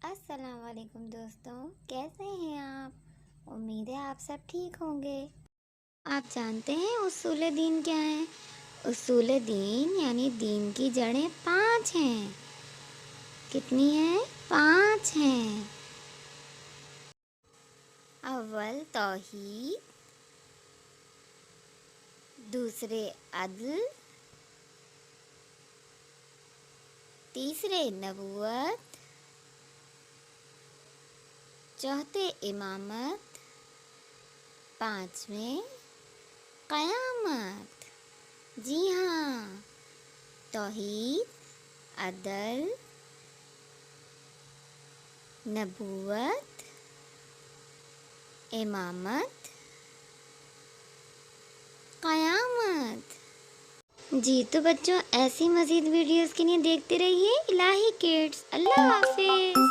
السلام علیکم دوستوں، کیسے ہیں آپ؟ امید ہے آپ سب ٹھیک ہوں گے۔ آپ جانتے ہیں اصول دین کیا ہیں؟ اصول دین یعنی دین کی جڑیں 5 ہیں۔ کتنی ہیں؟ 5 ہیں۔ اول توحید، دوسرے عدل، تیسرے نبوت، چوتھے امامت، 5ویں قیامت۔ جی ہاں، توحید، عدل، نبوت، امامت، قیامت۔ جی تو بچوں، ایسی مزید ویڈیوز کے لیے دیکھتے رہیے الہی کڈس۔ اللہ حافظ۔